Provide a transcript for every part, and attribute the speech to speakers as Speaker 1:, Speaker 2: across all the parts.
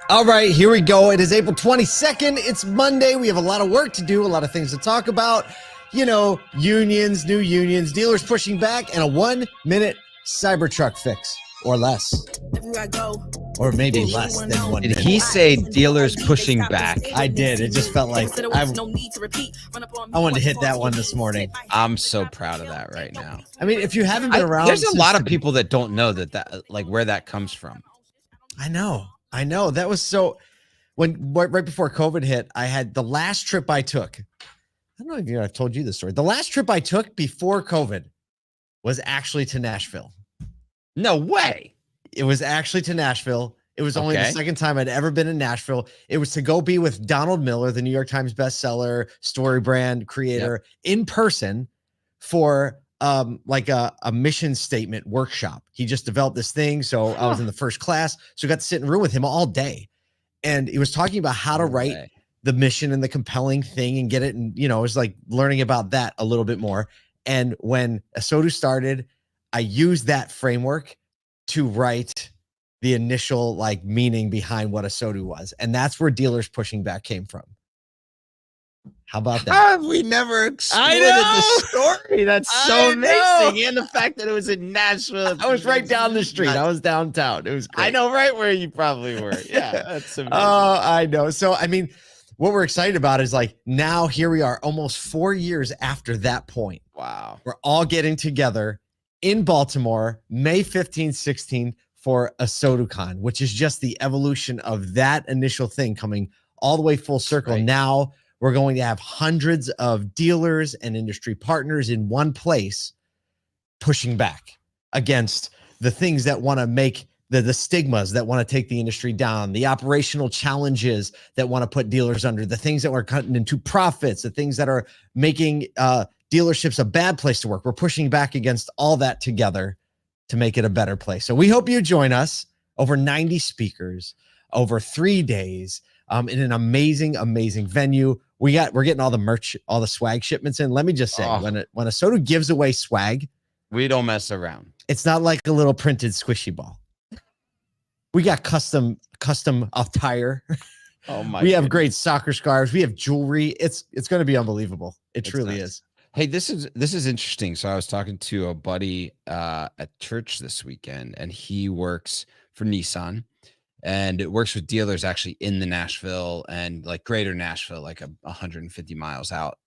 Speaker 1: All right, here we go. It is April 22nd. It's Monday. We have a lot of work to do, a lot of things to talk about. You know, unions, new unions, dealers pushing back, and a 1-minute Cybertruck fix or less. Or maybe less than 1 minute.
Speaker 2: Did he say dealers pushing back?
Speaker 1: I did. It just felt like I wanted to hit that one this morning.
Speaker 2: I'm so proud of that right now.
Speaker 1: I mean, if you haven't been around,
Speaker 2: there's a lot of people that don't know that like where that comes from.
Speaker 1: I know. That was so right before COVID hit, I had the last trip I took. I don't know if I've told you this story. The last trip I took before COVID was actually to Nashville.
Speaker 2: No way.
Speaker 1: It was actually to Nashville. It was only the second time I'd ever been in Nashville. It was to go be with Donald Miller, the New York Times bestseller, story brand creator, in person for like a mission statement workshop. He just developed this thing. So I was in the first class. So I got to sit in a room with him all day. And he was talking about how to write the mission and the compelling thing and get it. And, you know, it was like learning about that a little bit more. And when ASOTU started, I used that framework to write the initial like meaning behind what ASOTU was. And that's where dealers pushing back came from. How about that?
Speaker 2: We never explored the story. That's so amazing. And the fact that it was in Nashville.
Speaker 1: I was right down the street. I was downtown. It was great.
Speaker 2: I know right where you probably were. Yeah, that's amazing.
Speaker 1: Oh, I know. So, I mean, what we're excited about is like now here we are almost 4 years after that point.
Speaker 2: Wow.
Speaker 1: We're all getting together in Baltimore, May 15th, 16th for ASOTU CON, which is just the evolution of that initial thing coming all the way full circle.
Speaker 2: Right.
Speaker 1: Now we're going to have hundreds of dealers and industry partners in one place pushing back against the things that want to make the stigmas that want to take the industry down, the operational challenges that want to put dealers under, the things that are cutting into profits, the things that are making dealerships a bad place to work. We're pushing back against all that together to make it a better place. So we hope you join us. Over 90 speakers, over 3 days, in an amazing, amazing venue. We're getting all the merch, all the swag shipments in. Let me just say, when ASOTU gives away swag,
Speaker 2: we don't mess around.
Speaker 1: It's not like a little printed squishy ball. We got custom attire.
Speaker 2: Oh my!
Speaker 1: We have great soccer scarves. We have jewelry. It's going to be unbelievable. It truly is.
Speaker 2: Hey, this is interesting. So I was talking to a buddy at church this weekend, and he works for Nissan. And it works with dealers actually in the Nashville and like greater Nashville, like 150 miles out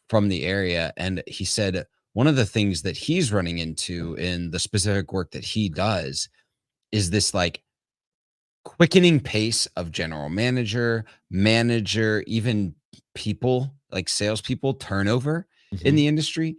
Speaker 2: from the area. And he said one of the things that he's running into in the specific work that he does is this like quickening pace of general manager, even people like salespeople turnover in the industry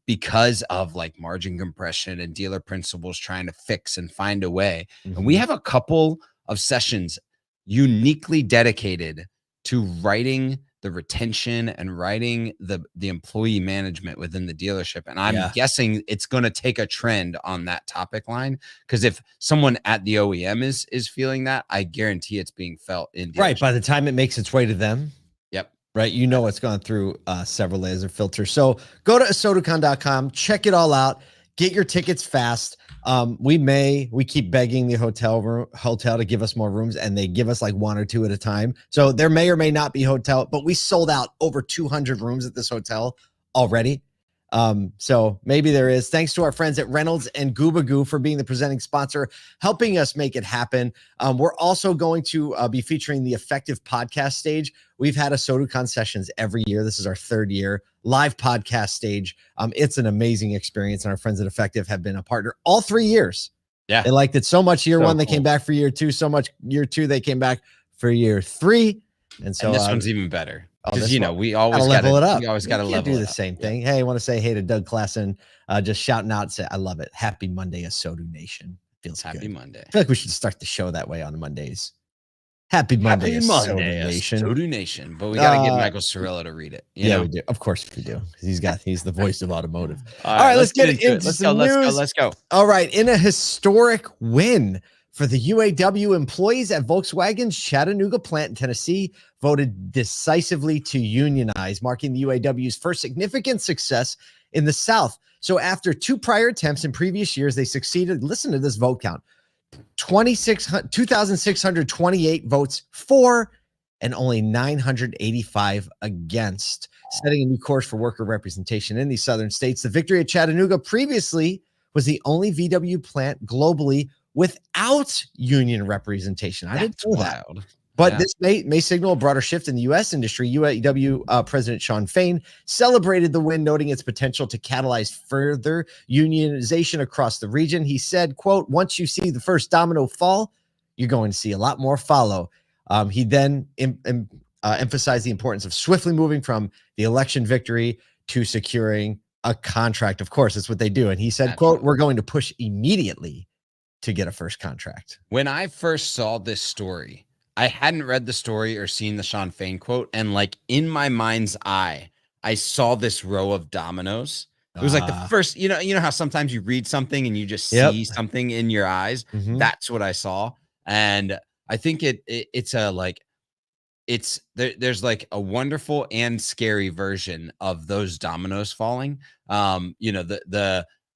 Speaker 2: because of like margin compression and dealer principals trying to fix and find a way. And we have a couple of sessions uniquely dedicated to writing the retention and writing the employee management within the dealership. And I'm guessing it's going to take a trend on that topic line, because if someone at the OEM is feeling that, I guarantee it's being felt in dealership.
Speaker 1: Right. By the time it makes its way to them.
Speaker 2: Yep.
Speaker 1: Right. You know, it's gone through several layers of filters. So go to ASOTUCon.com, check it all out, get your tickets fast. We keep begging the hotel to give us more rooms, and they give us like 1 or 2 at a time. So there may or may not be hotel, but we sold out over 200 rooms at this hotel already. So maybe there is. Thanks to our friends at Reynolds and Goobagoo for being the presenting sponsor, helping us make it happen. We're also going to be featuring the Effectv podcast stage. We've had ASOTU CON Sessions every year. This is our 3rd year live podcast stage. It's an amazing experience, and our friends at Effectv have been a partner all 3 years.
Speaker 2: Yeah,
Speaker 1: they liked it so much. Year 1, they came back for year 2. So much year 2, they came back for year 3. And so
Speaker 2: this one's even better.
Speaker 1: Because
Speaker 2: we always got to
Speaker 1: level it up.
Speaker 2: We always got to level
Speaker 1: do the same thing. Hey, I want to say hey to Doug Klassen, just shouting out. Say I love it. Happy Monday, ASOTU Nation. Feels
Speaker 2: happy
Speaker 1: good.
Speaker 2: Monday.
Speaker 1: I feel like we should start the show that way on Mondays. Happy Monday, ASOTU Nation.
Speaker 2: ASOTU Nation. But we got to get Michael Cirillo to read it. You know?
Speaker 1: We do. Of course we do. He's the voice of automotive.
Speaker 2: All right, let's get into it.
Speaker 1: Let's
Speaker 2: go.
Speaker 1: All right, in a historic win for the UAW employees at Volkswagen's Chattanooga plant in Tennessee voted decisively to unionize, marking the UAW's first significant success in the South. So after 2 prior attempts in previous years, they succeeded, listen to this vote count, 2,628 votes for and only 985 against, setting a new course for worker representation in these southern states. The victory at Chattanooga previously was the only VW plant globally without union representation. I didn't know that. But this may signal a broader shift in the U.S. industry. UAW President Shawn Fain celebrated the win, noting its potential to catalyze further unionization across the region. He said, quote, "Once you see the first domino fall, you're going to see a lot more follow." He then emphasized the importance of swiftly moving from the election victory to securing a contract. Of course, that's what they do. And he said, quote, "We're going to push immediately to get a first contract."
Speaker 2: When I first saw this story, I hadn't read the story or seen the Shawn Fain quote. And like in my mind's eye, I saw this row of dominoes. It was like the first, you know how sometimes you read something and you just see something in your eyes. That's what I saw. And I think it's a like, there's like a wonderful and scary version of those dominoes falling.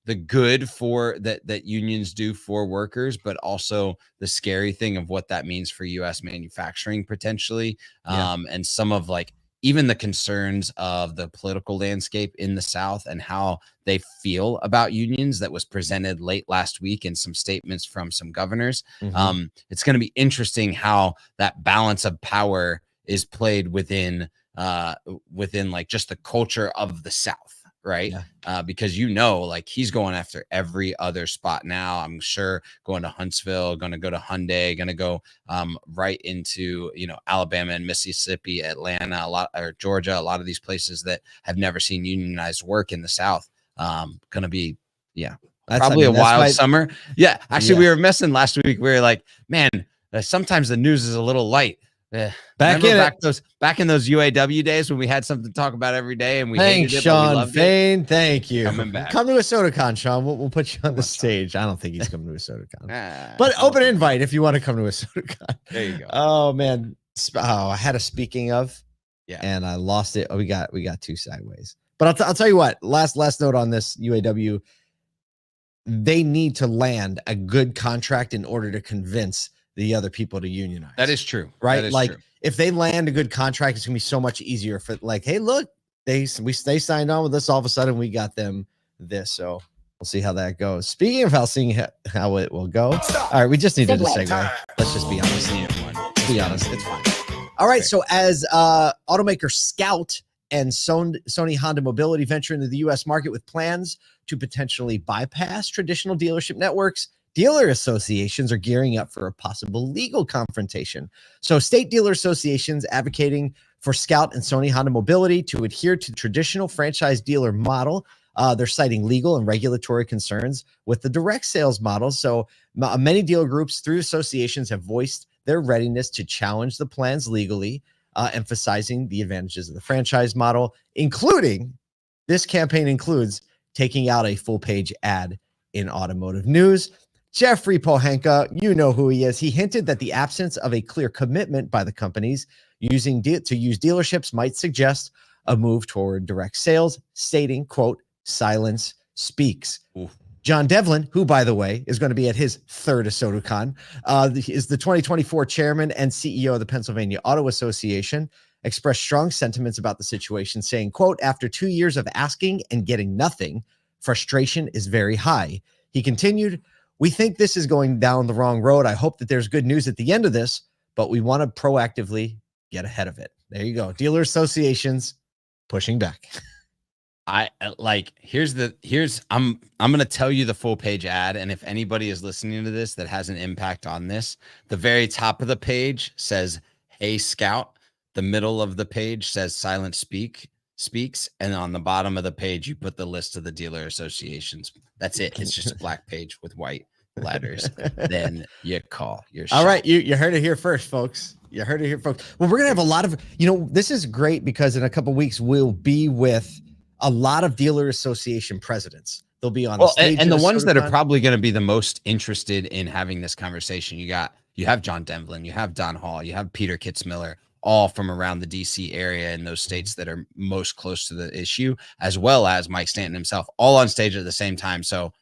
Speaker 2: The good for that unions do for workers, but also the scary thing of what that means for U.S. manufacturing potentially. And some of like even the concerns of the political landscape in the South and how they feel about unions that was presented late last week in some statements from some governors. It's going to be interesting how that balance of power is played within like just the culture of the South. Right. Because, like he's going after every other spot now. I'm sure going to Huntsville, going to go to Hyundai, going to go right into, Alabama and Mississippi, Atlanta, or Georgia, a lot of these places that have never seen unionized work in the South. Going to be, probably a wild summer. Yeah. Actually, we were messing last week. We were like, man, sometimes the news is a little light. Back in those UAW days when we had something to talk about every day and we hated it,
Speaker 1: Shawn Fain. Thank you.
Speaker 2: Coming back.
Speaker 1: Come to ASOTU CON, Shawn. We'll put you on the stage. I don't think he's coming to ASOTU CON, but open invite if you want to come to ASOTU CON.
Speaker 2: There you go.
Speaker 1: Oh man. I had a speaking of, and I lost it. Oh, we got two sideways. But I'll tell you what. Last note on this UAW. They need to land a good contract in order to convince the other people to unionize.
Speaker 2: That is true.
Speaker 1: Right? Like if they land a good contract, it's gonna be so much easier for like, hey, look, they signed on with us. All of a sudden we got them this. So we'll see how that goes. Speaking of seeing how it will go. All right, we just needed a segue. Let's just be honest. Be honest, it's fine. All right. So as automaker Scout and Sony Honda Mobility venture into the U.S. market with plans to potentially bypass traditional dealership networks, dealer associations are gearing up for a possible legal confrontation. So state dealer associations advocating for Scout and Sony Honda Mobility to adhere to traditional franchise dealer model. They're citing legal and regulatory concerns with the direct sales model. So many dealer groups through associations have voiced their readiness to challenge the plans legally, emphasizing the advantages of the franchise model, including this campaign includes taking out a full-page ad in automotive news. Jeffrey Pohanka, you know who he is. He hinted that the absence of a clear commitment by the companies to use dealerships might suggest a move toward direct sales, stating, quote, "Silence speaks." Oof. John Devlin, who, by the way, is going to be at his third ASOTU CON, is the 2024 chairman and CEO of the Pennsylvania Auto Association, expressed strong sentiments about the situation, saying, quote, "After 2 years of asking and getting nothing, frustration is very high." He continued, "We think this is going down the wrong road. I hope that there's good news at the end of this, but we want to proactively get ahead of it." There you go. Dealer associations pushing back.
Speaker 2: I'm going to tell you the full page ad. And if anybody is listening to this that has an impact on this, the very top of the page says, "Hey Scout." The middle of the page says "Silent speaks." And on the bottom of the page, you put the list of the dealer associations. That's it. It's just a black page with white letters. Then you call your shot.
Speaker 1: All right. You heard it here first, folks. You heard it here, folks. Well, we're going to have a lot of, this is great because in a couple of weeks, we'll be with a lot of dealer association presidents. They'll be on the stage.
Speaker 2: And the ones that are probably going to be the most interested in having this conversation, you have John Devlin, you have Don Hall, you have Peter Kitzmiller, all from around the DC area in those states that are most close to the issue, as well as Mike Stanton himself, all on stage at the same time. So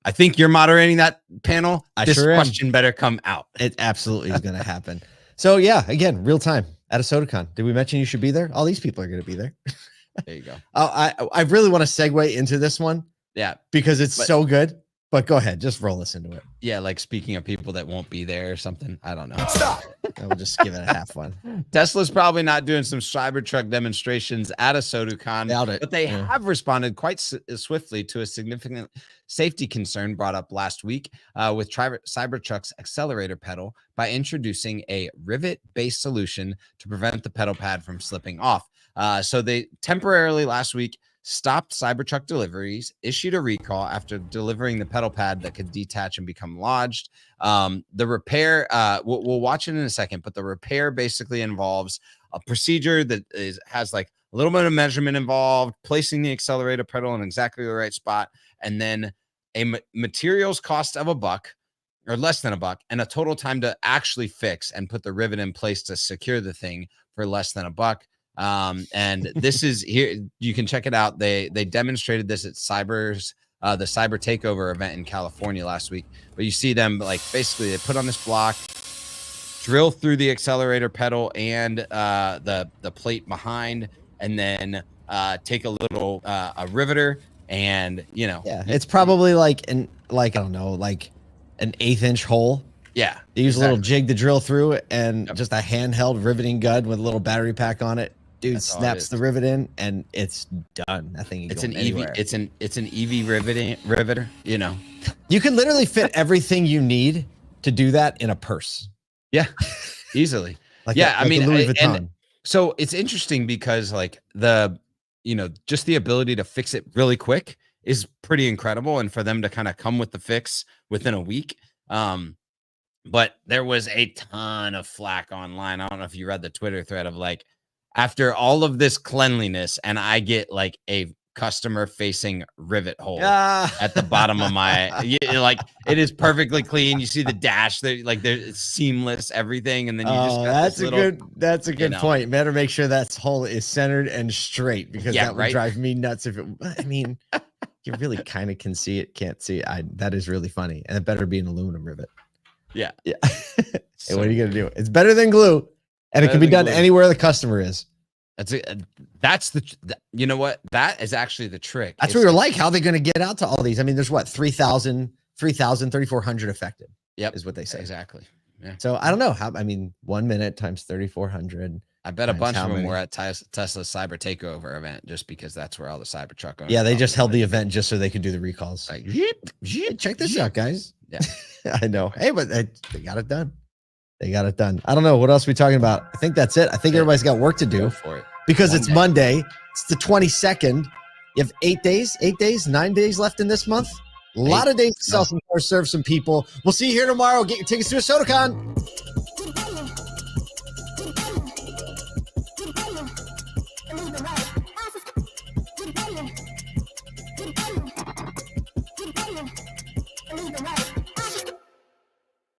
Speaker 2: I think you're moderating that panel. This
Speaker 1: sure am.
Speaker 2: question better come out.
Speaker 1: It absolutely is going to happen. So yeah, again, real time at ASOTU CON. Did we mention you should be there? All these people are going to be there.
Speaker 2: There you go.
Speaker 1: I really want to segue into this one.
Speaker 2: Yeah,
Speaker 1: because it's so good. But go ahead, just roll us into it.
Speaker 2: Yeah, like speaking of people that won't be there or something. I don't know.
Speaker 1: Stop. We'll just give it a half one.
Speaker 2: Tesla's probably not doing some Cybertruck demonstrations at ASOTU CON, but they have responded quite swiftly to a significant safety concern brought up last week with Cybertruck's Accelerator pedal by introducing a rivet-based solution to prevent the pedal pad from slipping off. So they temporarily last week stopped Cybertruck deliveries, issued a recall after delivering the pedal pad that could detach and become lodged. The repair, we'll watch it in a second, but the repair basically involves a procedure that has like a little bit of measurement involved, placing the accelerator pedal in exactly the right spot, and then a materials cost of $1 or less than $1, and a total time to actually fix and put the rivet in place to secure the thing for less than $1. And this is here, you can check it out. They demonstrated this at the Cyber Takeover event in California last week, but you see them like basically they put on this block, drill through the accelerator pedal and the plate behind, and then take a little a riveter, and
Speaker 1: it's probably like I don't know, like an 1/8 inch hole.
Speaker 2: Yeah,
Speaker 1: they use a little jig to drill through it, and just a handheld riveting gun with a little battery pack on it. Dude snaps the rivet in, and it's done. Nothing.
Speaker 2: It's an EV. It's an EV riveter.
Speaker 1: You can literally fit everything you need to do that in a purse.
Speaker 2: Yeah, easily. I mean, Louis Vuitton. And so it's interesting because like just the ability to fix it really quick is pretty incredible, and for them to kind of come with the fix within a week. But there was a ton of flack online. I don't know if you read the Twitter thread of like, after all of this cleanliness, and I get like a customer facing rivet hole at the bottom of my, like it is perfectly clean. You see the dash there, like there's seamless everying. And then you just got
Speaker 1: that's a good point. Better make sure that hole is centered and straight, because that would drive me nuts if it, I mean, you really kind of can see it, can't see it. That is really funny. And it better be an aluminum rivet.
Speaker 2: Yeah.
Speaker 1: Hey, what are you going to do? It's better than glue. And it can be done anywhere the customer is. That's you know what? That is actually the trick. That's what we're like. How are they going to get out to all these? I mean, there's what, 3,000, 3,400 affected.
Speaker 2: Yep.
Speaker 1: Is what they say.
Speaker 2: Exactly. Yeah.
Speaker 1: So I don't know how, I mean, 1 minute times 3,400.
Speaker 2: I bet a bunch of them were at Tesla's Cyber Takeover event, just because that's where all the Cybertruck owners.
Speaker 1: Yeah, they just held the event just so they could do the recalls.
Speaker 2: Like,
Speaker 1: check this out, guys.
Speaker 2: Yeah.
Speaker 1: I know. Hey, but they got it done. They got it done. I don't know. What else are we talking about? I think that's it. I think everybody's got work to do.
Speaker 2: Go for it.
Speaker 1: Because it's Monday. It's the 22nd. You have 9 days left in this month. A lot of days to sell some cars, serve some people. We'll see you here tomorrow. Get your tickets to ASOTU CON.